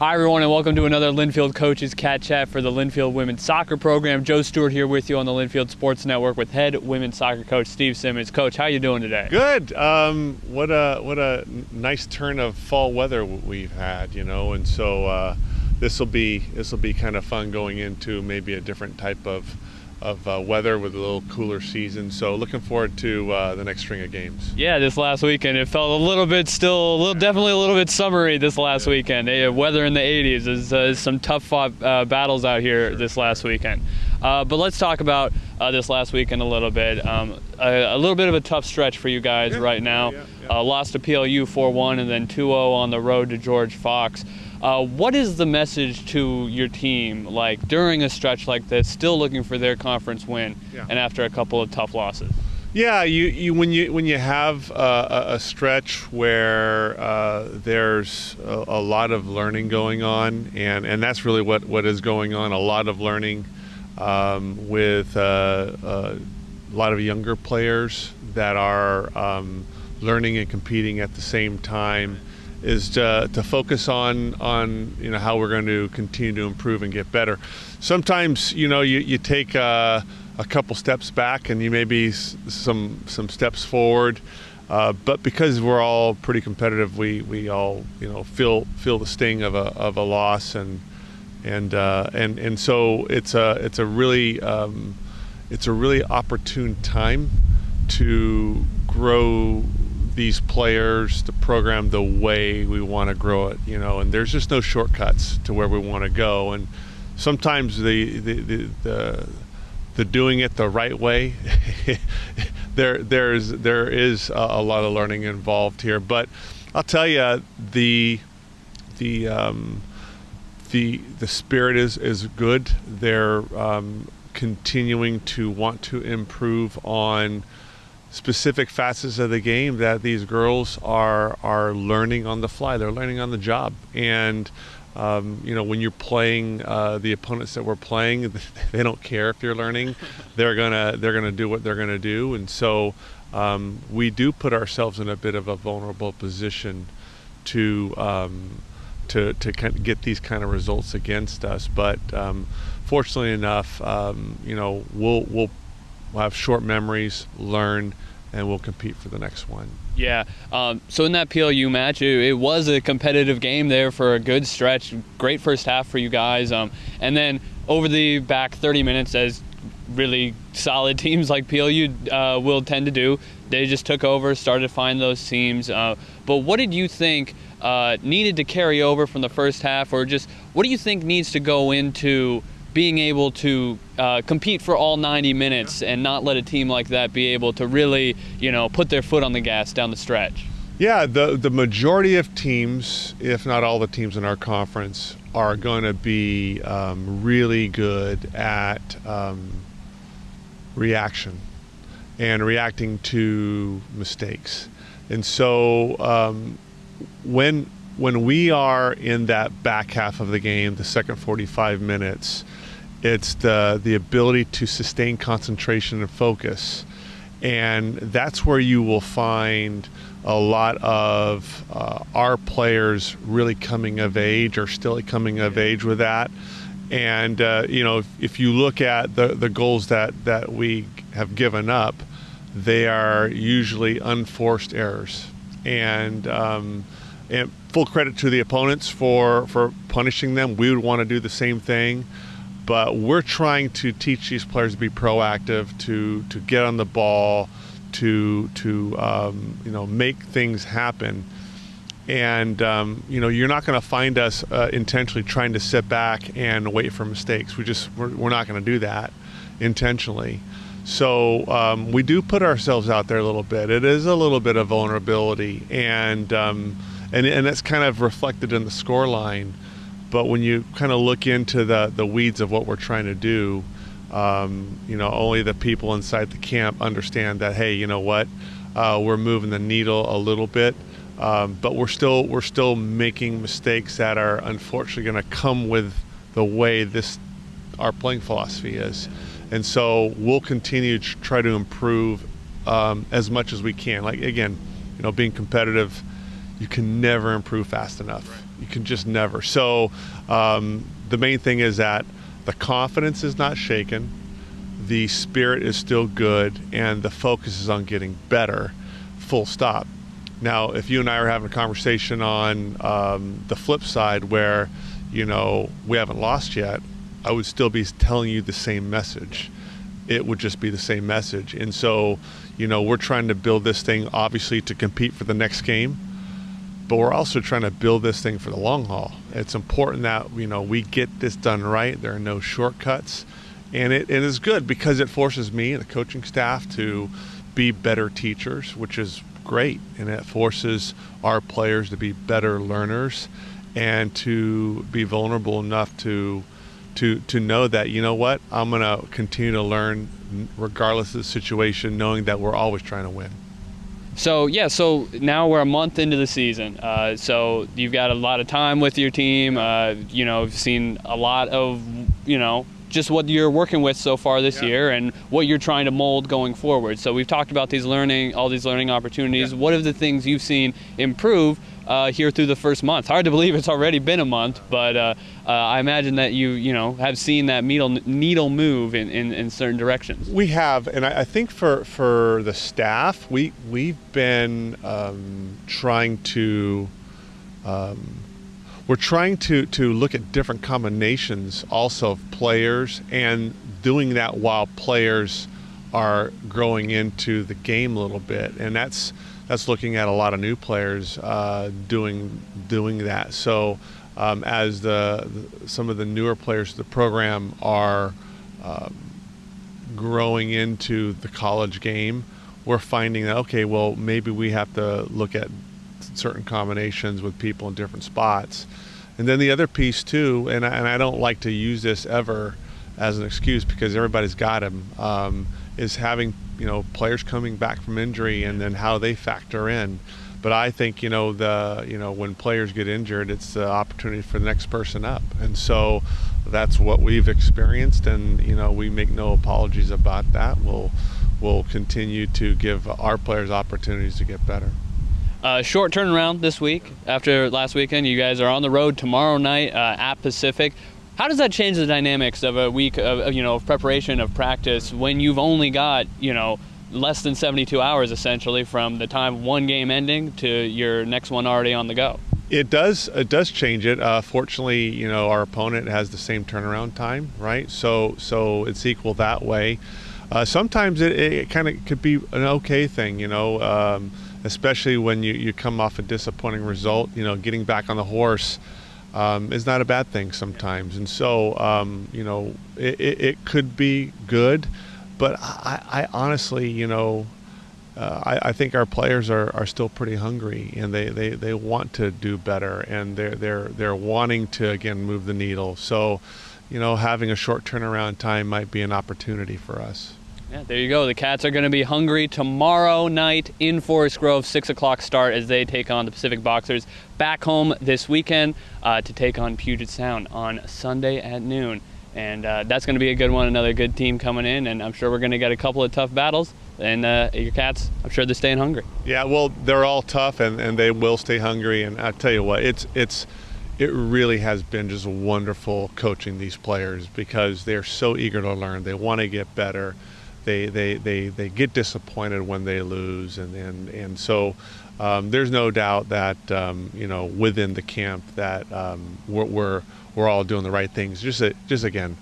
Hi everyone, and welcome to another Linfield Coaches CatChat for the Linfield Women's Soccer Program. Joe Stuart here with you on the Linfield Sports Network with head women's soccer coach Steve Simmons. Coach, how you doing today? Good. What a nice turn of fall weather we've had, and so this will be kind of fun going into maybe a different type of weather with a little cooler season. So looking forward to the next string of games. Yeah, this last weekend it felt a little bit definitely a little bit summery this last weekend. Weather in the 80s is some tough battles out here this last weekend. But let's talk about this last weekend a little bit. A little bit of a tough stretch for you guys right now. Lost to PLU 4-1 and then 2-0 on the road to George Fox. What is the message to your team, like during a stretch like this, still looking for their conference win, and after a couple of tough losses? Yeah, when you have a stretch where there's a lot of learning going on, and that's really what is going on. A lot of learning with a lot of younger players that are learning and competing at the same time. Is to focus on how we're going to continue to improve and get better. Sometimes you take a couple steps back and you maybe some steps forward, but because we're all pretty competitive, we all feel the sting of a loss, and so it's a really opportune time to grow these players, the program, the way we want to grow it, and there's just no shortcuts to where we want to go. And sometimes the doing it the right way, there is a lot of learning involved here. But I'll tell you, the spirit is good. They're continuing to want to improve on specific facets of the game that these girls are learning on the fly. They're learning on the job, and when you're playing the opponents that we're playing, they don't care if you're learning. They're gonna do what they're gonna do, and so we do put ourselves in a bit of a vulnerable position to kind of get these kind of results against us. But fortunately enough, we'll have short memories, learn, and we'll compete for the next one. Yeah. So in that PLU match, it was a competitive game there for a good stretch. Great first half for you guys. And then over the back 30 minutes, as really solid teams like PLU will tend to do, they just took over, started to find those seams. But what did you think needed to carry over from the first half, or just what do you think needs to go into being able to compete for all 90 minutes and not let a team like that be able to really, put their foot on the gas down the stretch? Yeah, the majority of teams, if not all the teams in our conference, are going to be really good at reaction and reacting to mistakes. And so when we are in that back half of the game, the second 45 minutes, it's the ability to sustain concentration and focus. And that's where you will find a lot of our players really coming of age, or still coming of age with that. And, if you look at the goals that we have given up, they are usually unforced errors. And full credit to the opponents for punishing them. We would want to do the same thing. But we're trying to teach these players to be proactive, to get on the ball, to make things happen. And you're not going to find us intentionally trying to sit back and wait for mistakes. We're not going to do that intentionally. So we do put ourselves out there a little bit. It is a little bit of vulnerability, and that's kind of reflected in the score line. But when you kind of look into the weeds of what we're trying to do, only the people inside the camp understand that, hey, you know what, we're moving the needle a little bit, but we're still making mistakes that are unfortunately going to come with the way our playing philosophy is. And so we'll continue to try to improve as much as we can. Like, again, being competitive, you can never improve fast enough. You can just never. So the main thing is that the confidence is not shaken, the spirit is still good, and the focus is on getting better, full stop. Now, if you and I are having a conversation on the flip side where, we haven't lost yet, I would still be telling you the same message. It would just be the same message. And so, we're trying to build this thing, obviously, to compete for the next game, but we're also trying to build this thing for the long haul. It's important that, we get this done right. There are no shortcuts. And it is good because it forces me and the coaching staff to be better teachers, which is great. And it forces our players to be better learners and to be vulnerable enough to know that, I'm going to continue to learn regardless of the situation, knowing that we're always trying to win. So now we're a month into the season. So you've got a lot of time with your team. You've seen a lot of, just what you're working with so far this year and what you're trying to mold going forward. So we've talked about all these learning opportunities. What are the things you've seen improve here through the first month? Hard to believe it's already been a month, but I imagine that you have seen that needle move in certain directions. We have, and I think for the staff, we've been trying to. We're trying to look at different combinations also of players and doing that while players are growing into the game a little bit, and that's looking at a lot of new players doing that. So as some of the newer players of the program are growing into the college game, we're finding that, okay, well, maybe we have to look at certain combinations with people in different spots. And then the other piece too, and I don't like to use this ever as an excuse because everybody's got them, is having players coming back from injury and then how they factor in. But I think when players get injured, it's the opportunity for the next person up, and so that's what we've experienced, and we make no apologies about that. We'll continue to give our players opportunities to get better. Short turnaround this week after last weekend. You guys are on the road tomorrow night at Pacific. How does that change the dynamics of a week of preparation, of practice, when you've only got less than 72 hours essentially from the time one game ending to your next one already on the go? It does change it. Fortunately, our opponent has the same turnaround time, right? So it's equal that way. Sometimes it kind of could be an okay thing, especially when you come off a disappointing result. Getting back on the horse is not a bad thing sometimes, and so it could be good. But I honestly, I think our players are still pretty hungry, and they want to do better, and they're wanting to again move the needle. So, having a short turnaround time might be an opportunity for us. Yeah, there you go. The Cats are going to be hungry tomorrow night in Forest Grove, 6 o'clock start as they take on the Pacific Boxers. Back home this weekend to take on Puget Sound on Sunday at noon. And that's going to be a good one, another good team coming in, and I'm sure we're going to get a couple of tough battles. And your Cats, I'm sure they're staying hungry. Yeah, well, they're all tough, and they will stay hungry. And I tell you what, it really has been just wonderful coaching these players because they're so eager to learn. They want to get better. They get disappointed when they lose, and so there's no doubt that within the camp that we're all doing the right things. Just again,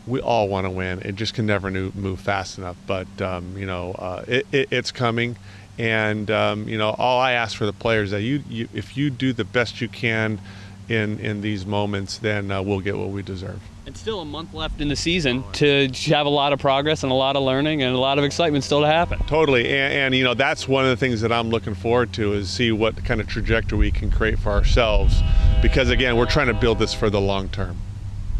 we all want to win. It just can never move fast enough. But it's coming, and all I ask for the players that you if you do the best you can in these moments, then we'll get what we deserve. It's still a month left in the season to have a lot of progress and a lot of learning and a lot of excitement still to happen. Totally, and that's one of the things that I'm looking forward to is see what kind of trajectory we can create for ourselves, because again, we're trying to build this for the long term.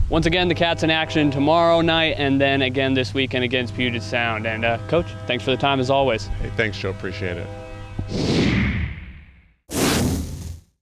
Once again, the Cats in action tomorrow night and then again this weekend against Puget Sound. And Coach, thanks for the time as always. Hey, thanks, Joe. Appreciate it.